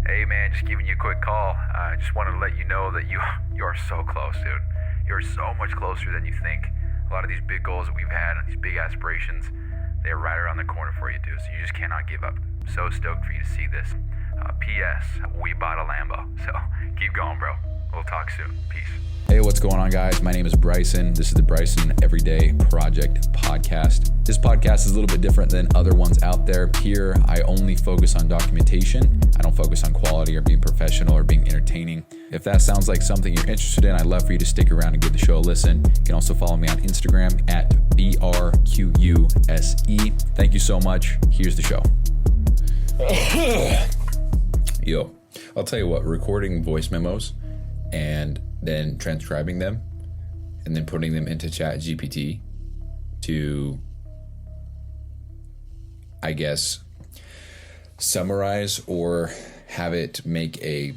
Hey man, just giving you a quick call. I just wanted to let you know that you are so close, dude. You're so much closer than you think. A lot of these big goals that we've had and these big aspirations, they're right around the corner for you, dude. So you just cannot give up. So stoked for you to see this. P.S. We bought a Lambo. So keep going, bro. We'll talk soon. Peace. Hey, what's going on, guys? My name is Bryson. This is the Bryson Everyday Project Podcast. This podcast is a little bit different than other ones out there. Here, I only focus on documentation. I don't focus on quality or being professional or being entertaining. If that sounds like something you're interested in, I'd love for you to stick around and give the show a listen. You can also follow me on Instagram at BRQUSE. Thank you so much. Here's the show. Yo, I'll tell you what, recording voice memos and then transcribing them and then putting them into ChatGPT to, I guess, summarize or have it make a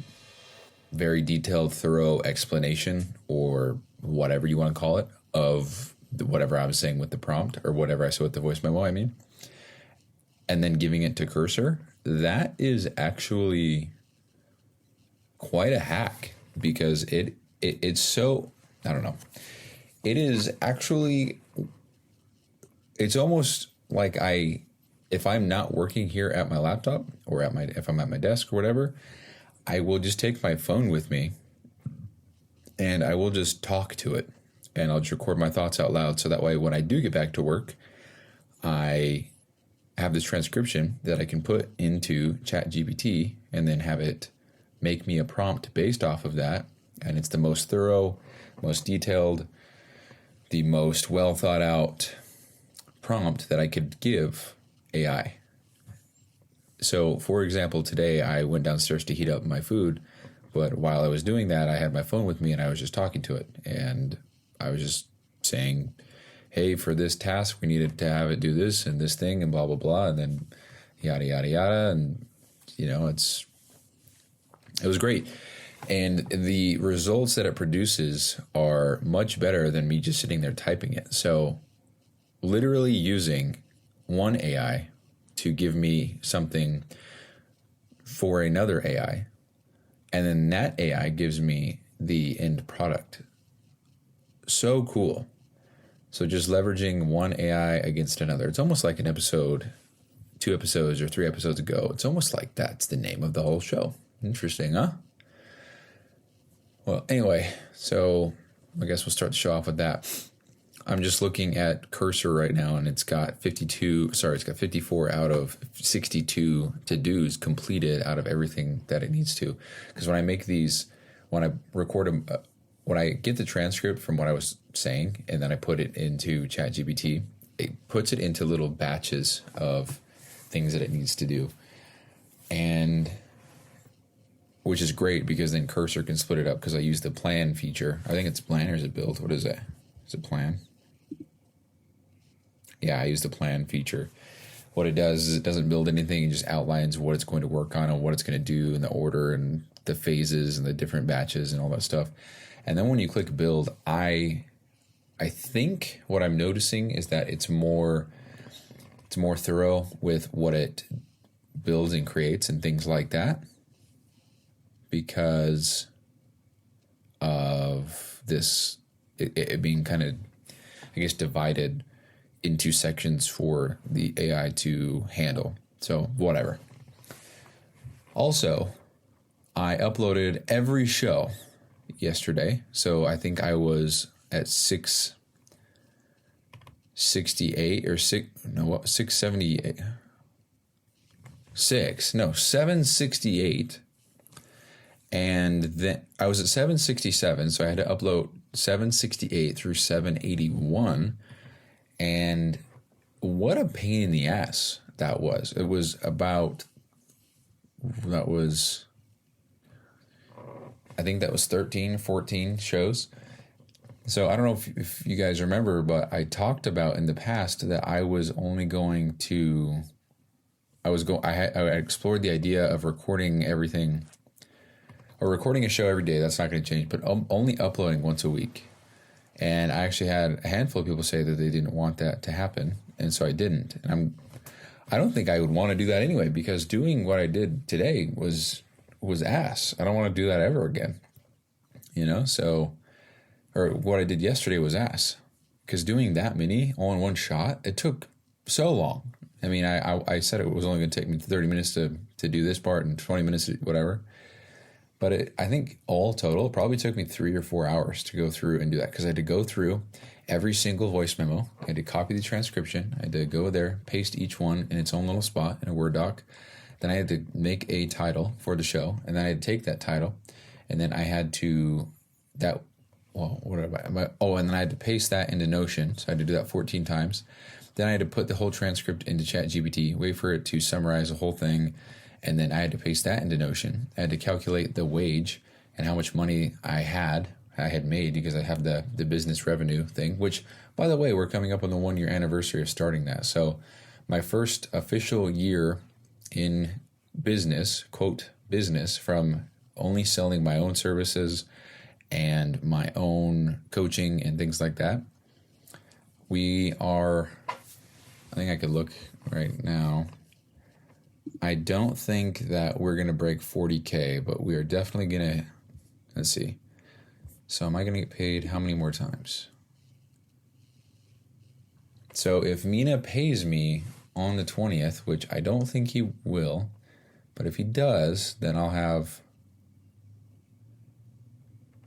very detailed, thorough explanation or whatever you want to call it of whatever I was saying with the prompt or whatever I said with the voice memo, and then giving it to Cursor. That is actually quite a hack because it's so, I don't know. It is actually, it's almost like if I'm not working here at my laptop or if I'm at my desk or whatever, I will just take my phone with me and I will just talk to it and I'll just record my thoughts out loud. So that way, when I do get back to work, I have this transcription that I can put into ChatGPT and then have it make me a prompt based off of that. And it's the most thorough, most detailed, the most well thought out prompt that I could give AI. So, for example, today I went downstairs to heat up my food, but while I was doing that, I had my phone with me and I was just talking to it. And I was just saying, hey, for this task, we needed to have it do this and this thing and blah, blah, blah. And then yada, yada, yada. And, it was great. And the results that it produces are much better than me just sitting there typing it. So literally using one AI to give me something for another AI. And then that AI gives me the end product. So cool. So just leveraging one AI against another. It's almost like an episode, 2 episodes or 3 episodes ago. It's almost like that's the name of the whole show. Interesting, huh? Well, anyway, so I guess we'll start the show off with that. I'm just looking at Cursor right now, and it's got 54 out of 62 to-dos completed out of everything that it needs to. Because when I make these, when I record them, when I get the transcript from what I was saying, and then I put it into ChatGPT, it puts it into little batches of things that it needs to do. And which is great because then Cursor can split it up because I use the plan feature. I think it's plan or is it build? What is that? Is it plan? Yeah, I use the plan feature. What it does is it doesn't build anything. It just outlines what it's going to work on and what it's going to do and the order and the phases and the different batches and all that stuff. And then when you click build, I think what I'm noticing is that it's more thorough with what it builds and creates and things like that, because of this, it being kind of, I guess, divided into sections for the AI to handle. So whatever. Also, I uploaded every show yesterday. So I think I was at 668 or 678. 768. And then I was at 767, so I had to upload 768 through 781. And what a pain in the ass that was. It was I think that was 13, 14 shows. So I don't know if you guys remember, but I talked about in the past that I was only going to, I explored the idea of recording everything, or recording a show every day. That's not going to change, but only uploading once a week. And I actually had a handful of people say that they didn't want that to happen, and so I didn't. And I don't think I would want to do that anyway, because doing what I did today was was ass. I don't want to do that ever again. So, or what I did yesterday was ass. Because doing that many all in one shot, it took so long. I mean, I said it was only going to take me 30 minutes to do this part and 20 minutes, whatever. But I think all total, it probably took me 3 or 4 hours to go through and do that. Because I had to go through every single voice memo. I had to copy the transcription. I had to go there, paste each one in its own little spot in a Word doc. Then I had to make a title for the show. And then I had to take that title. And then I had to, and then I had to paste that into Notion. So I had to do that 14 times. Then I had to put the whole transcript into ChatGPT, wait for it to summarize the whole thing. And then I had to paste that into Notion. I had to calculate the wage and how much money I had made, because I have the business revenue thing, which, by the way, we're coming up on the 1-year anniversary of starting that. So my first official year in business, quote, business, from only selling my own services and my own coaching and things like that. We are, I think I could look right now. I don't think that we're going to break 40K, but we are definitely going to, let's see. So am I going to get paid how many more times? So if Mina pays me on the 20th, which I don't think he will, but if he does, then I'll have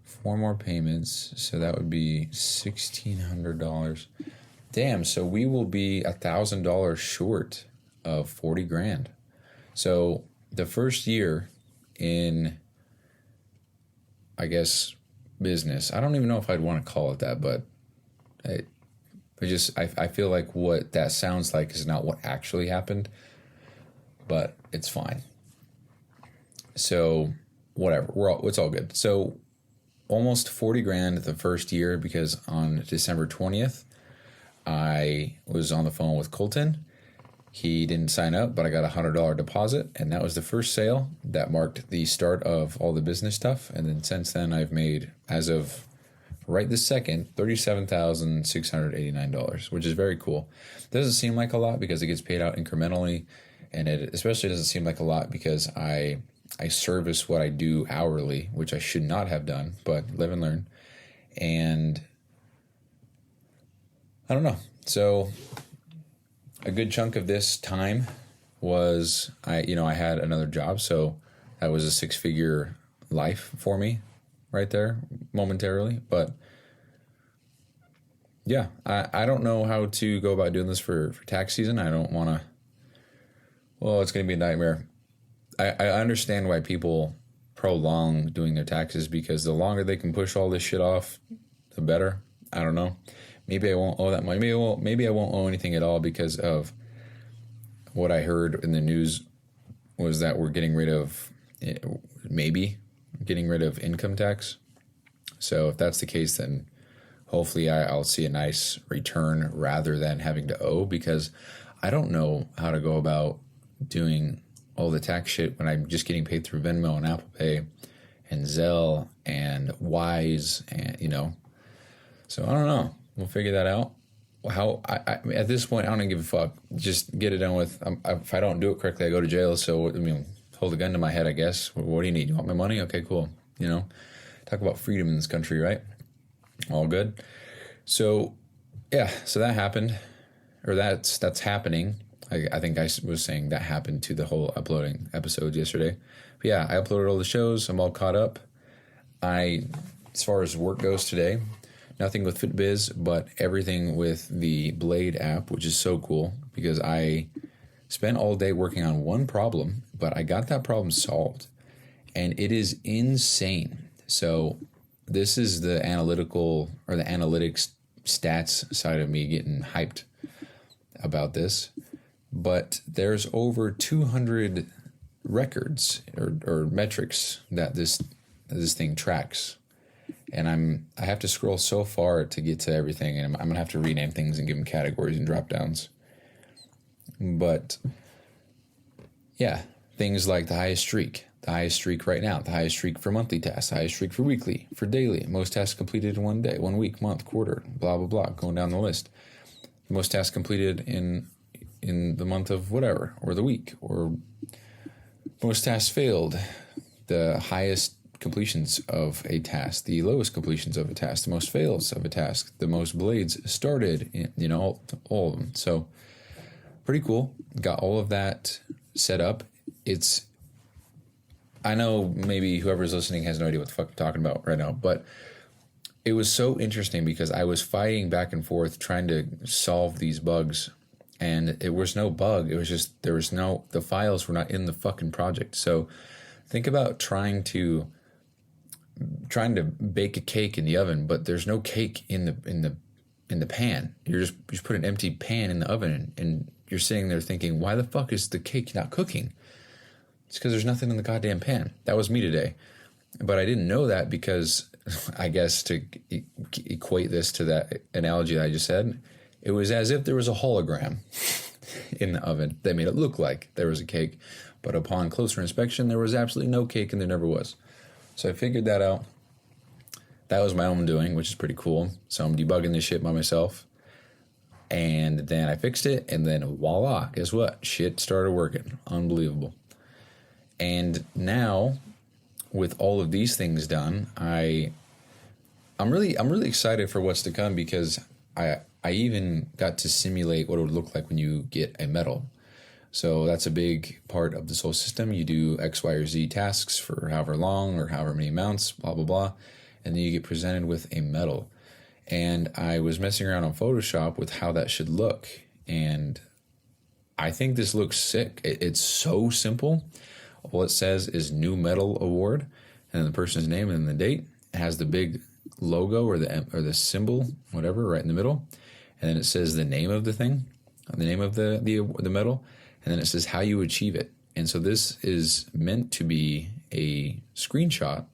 4 more payments. So that would be $1,600. Damn, so we will be $1,000 short of 40 grand. So the first year in, I guess, business, I don't even know if I'd want to call it that, but I feel like what that sounds like is not what actually happened, but it's fine. So whatever, it's all good. So almost 40 grand the first year, because on December 20th, I was on the phone with Colton. He didn't sign up, but I got a $100 deposit, and that was the first sale that marked the start of all the business stuff. And then since then, I've made, as of right this second, $37,689, which is very cool. Doesn't seem like a lot because it gets paid out incrementally, and it especially doesn't seem like a lot because I service what I do hourly, which I should not have done, but live and learn. And I don't know. So a good chunk of this time was I had another job, so that was a 6-figure life for me right there momentarily. But yeah, I don't know how to go about doing this for tax season. I don't want to, it's going to be a nightmare. I understand why people prolong doing their taxes, because the longer they can push all this shit off, the better. I don't know. Maybe I won't owe that much. Maybe I won't owe anything at all, because of what I heard in the news was that we're getting rid of income tax. So if that's the case, then hopefully I'll see a nice return rather than having to owe, because I don't know how to go about doing all the tax shit when I'm just getting paid through Venmo and Apple Pay and Zelle and Wise, and so I don't know. We'll figure that out. How I at this point, I don't even give a fuck. Just get it done with. If I don't do it correctly, I go to jail. So hold a gun to my head, I guess. What do you need? You want my money? Okay, cool. Talk about freedom in this country, right? All good. So yeah, so that happened, or that's happening. I think I was saying that happened to the whole uploading episodes yesterday. But yeah, I uploaded all the shows. I'm all caught up. As far as work goes today, nothing with FitBiz, but everything with the Blade app, which is so cool, because I spent all day working on one problem, but I got that problem solved, and it is insane. So this is the analytical, or the analytics stats side of me getting hyped about this. But there's over 200 records or metrics that this thing tracks. And I have to scroll so far to get to everything, and I'm going to have to rename things and give them categories and drop downs. But yeah, things like the highest streak right now, the highest streak for monthly tasks, the highest streak for weekly, for daily, most tasks completed in 1 day, 1 week, month, quarter, blah, blah, blah, going down the list. Most tasks completed in the month of whatever, or the week, or most tasks failed, the highest completions of a task, the lowest completions of a task, the most fails of a task, the most blades started, all of them. So pretty cool. Got all of that set up. I know maybe whoever's listening has no idea what the fuck I'm talking about right now, but it was so interesting because I was fighting back and forth trying to solve these bugs, and it was no bug. It was just the files were not in the fucking project. So think about trying to bake a cake in the oven, but there's no cake in the pan. You just put an empty pan in the oven, and you're sitting there thinking, why the fuck is the cake not cooking? It's because there's nothing in the goddamn pan. That was me today. But I didn't know that because, I guess, to equate this to that analogy that I just said, it was as if there was a hologram in the oven that made it look like there was a cake. But upon closer inspection, there was absolutely no cake, and there never was. So I figured that out. That was my own doing, which is pretty cool. So I'm debugging this shit by myself. And then I fixed it, and then voila, guess what? Shit started working. Unbelievable. And now, with all of these things done, I'm really excited for what's to come, because I even got to simulate what it would look like when you get a medal. So that's a big part of this whole system. You do X, Y, or Z tasks for however long or however many amounts, blah, blah, blah. And then you get presented with a medal. And I was messing around on Photoshop with how that should look. And I think this looks sick. It's so simple. All it says is new medal award, and then the person's name and then the date. It has the big logo or the symbol, whatever, right in the middle. And then it says the name of the thing, the name of the medal. And then it says how you achieve it. And so this is meant to be a screenshot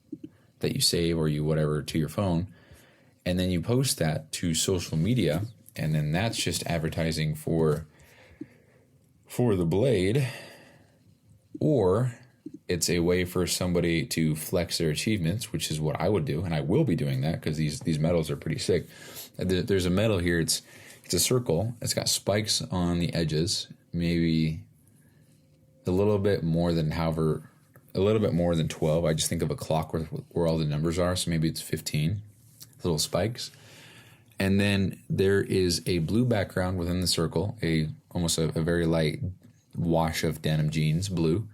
that you save or you whatever to your phone. And then you post that to social media. And then that's just advertising for the blade. Or it's a way for somebody to flex their achievements, which is what I would do. And I will be doing that because these medals are pretty sick. There's a medal here. It's a circle. It's got spikes on the edges. Maybe a little bit more than 12. I just think of a clock where all the numbers are. So maybe it's 15 little spikes. And then there is a blue background within the circle, almost a very light wash of denim jeans, blue.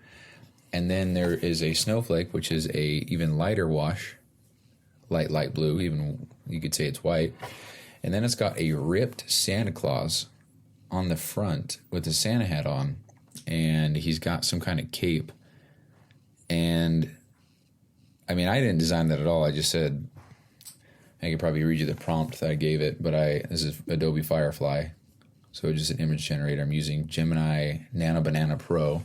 And then there is a snowflake, which is a even lighter wash, light blue, even you could say it's white. And then it's got a ripped Santa Claus on the front with a Santa hat on, and he's got some kind of cape. And I mean, I didn't design that at all. I just said, I could probably read you the prompt that I gave it, but this is Adobe Firefly. So it's just an image generator. I'm using Gemini Nano Banana Pro.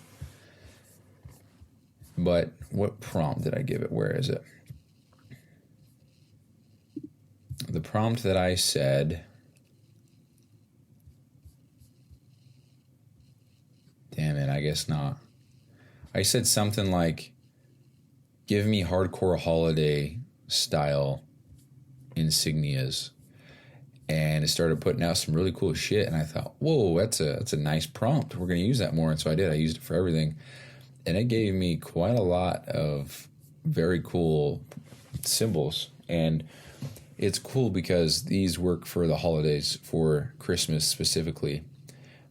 But what prompt did I give it? Where is it? The prompt that I said, damn it, I guess not. I said something like, give me hardcore holiday style insignias. And it started putting out some really cool shit. And I thought, whoa, that's a nice prompt. We're going to use that more. And so I did. I used it for everything. And it gave me quite a lot of very cool symbols. And it's cool because these work for the holidays, for Christmas specifically.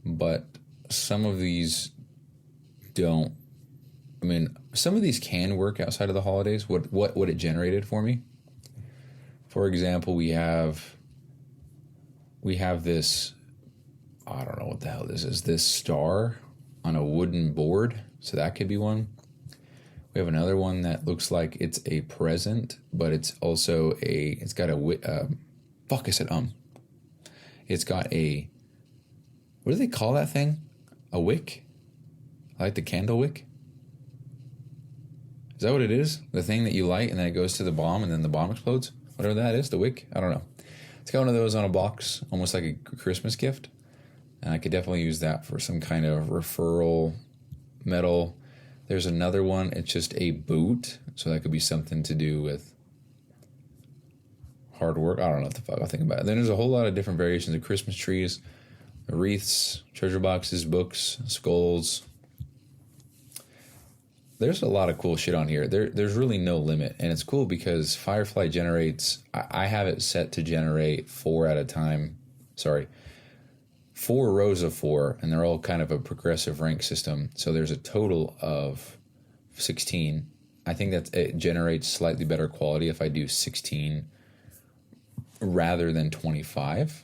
But some of these don't. I mean, some of these can work outside of the holidays. What it generated for me. For example, we have this, I don't know what the hell this is, this star on a wooden board. So that could be one. We have another one that looks like it's a present, but it's also it's got a, It's got a, what do they call that thing? A wick? Like the candle wick? Is that what it is? The thing that you light and then it goes to the bomb and then the bomb explodes? Whatever that is, the wick? I don't know. It's got one of those on a box, almost like a Christmas gift. And I could definitely use that for some kind of referral medal. There's another one. It's just a boot. So that could be something to do with hard work. I don't know what the fuck I'll think about it. Then there's a whole lot of different variations of Christmas trees, wreaths, treasure boxes, books, skulls. there's a lot of cool shit on here. There's really no limit, and it's cool because Firefly generates. I have it set to generate 4 at a time. Sorry, 4 rows of 4, and they're all kind of a progressive rank system. So there's a total of 16. I think that it generates slightly better quality if I do 16 rather than 25.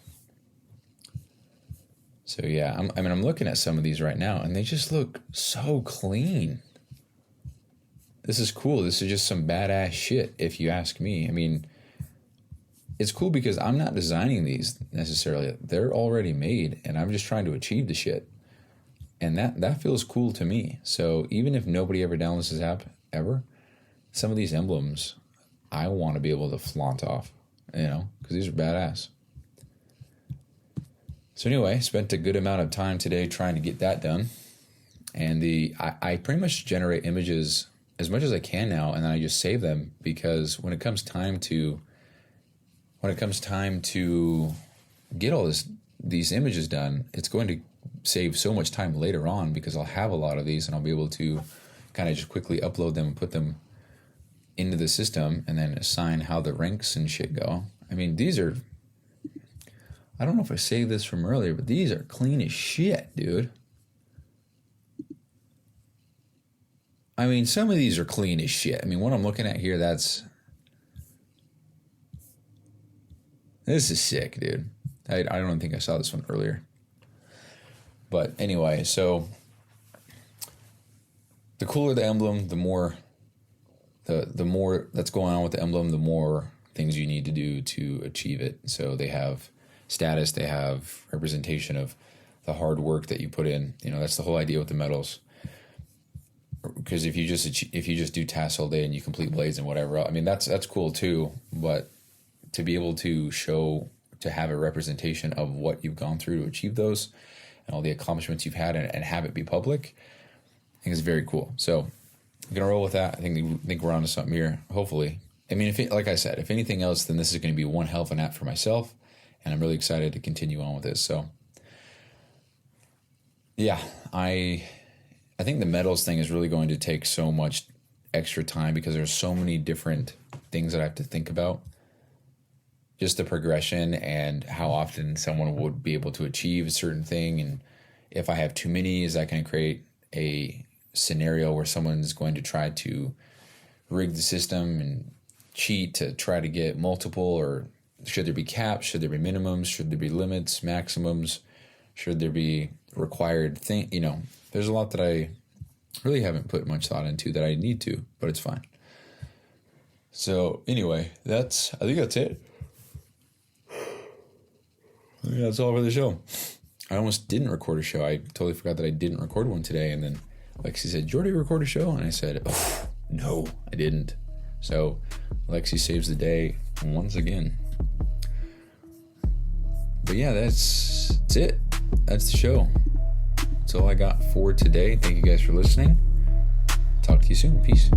So yeah, I'm looking at some of these right now, and they just look so clean. This is cool. This is just some badass shit, if you ask me. I mean, it's cool because I'm not designing these necessarily. They're already made, and I'm just trying to achieve the shit. And that feels cool to me. So even if nobody ever downloads this app, ever, some of these emblems, I want to be able to flaunt off, because these are badass. So anyway, spent a good amount of time today trying to get that done. And I pretty much generate images as much as I can now, and then I just save them, because when it comes time to get all these images done, it's going to save so much time later on, because I'll have a lot of these and I'll be able to kind of just quickly upload them and put them into the system and then assign how the ranks and shit go. I mean, these are, I don't know if I saved this from earlier, but these are clean as shit, dude. I mean, some of these are clean as shit. I mean, what I'm looking at here, this is sick, dude. I don't think I saw this one earlier. But anyway, so the cooler the emblem, the more that's going on with the emblem, the more things you need to do to achieve it. So they have status, they have representation of the hard work that you put in. That's the whole idea with the medals. Because if you just do tasks all day and you complete blades and whatever, I mean, that's cool too. But to be able to have a representation of what you've gone through to achieve those and all the accomplishments you've had, and have it be public, I think it's very cool. So I'm gonna roll with that. I think we're onto something here. Hopefully, I mean, like I said, if anything else, then this is going to be one hell of an app for myself, and I'm really excited to continue on with this. So yeah, I think the medals thing is really going to take so much extra time, because there's so many different things that I have to think about. Just the progression and how often someone would be able to achieve a certain thing. And if I have too many, is that going to create a scenario where someone's going to try to rig the system and cheat to try to get multiple? Or should there be caps? Should there be minimums? Should there be limits, maximums? Should there be required thing? There's a lot that I really haven't put much thought into that I need to, but it's fine. So anyway, I think that's it. Yeah, that's all for the show. I almost didn't record a show. I totally forgot that I didn't record one today. And then Lexi said, "Jordy, record a show?" And I said, "Oh, no, I didn't." So Lexi saves the day once again. But yeah, that's it. That's the show. That's all I got for today. Thank you guys for listening. Talk to you soon. Peace.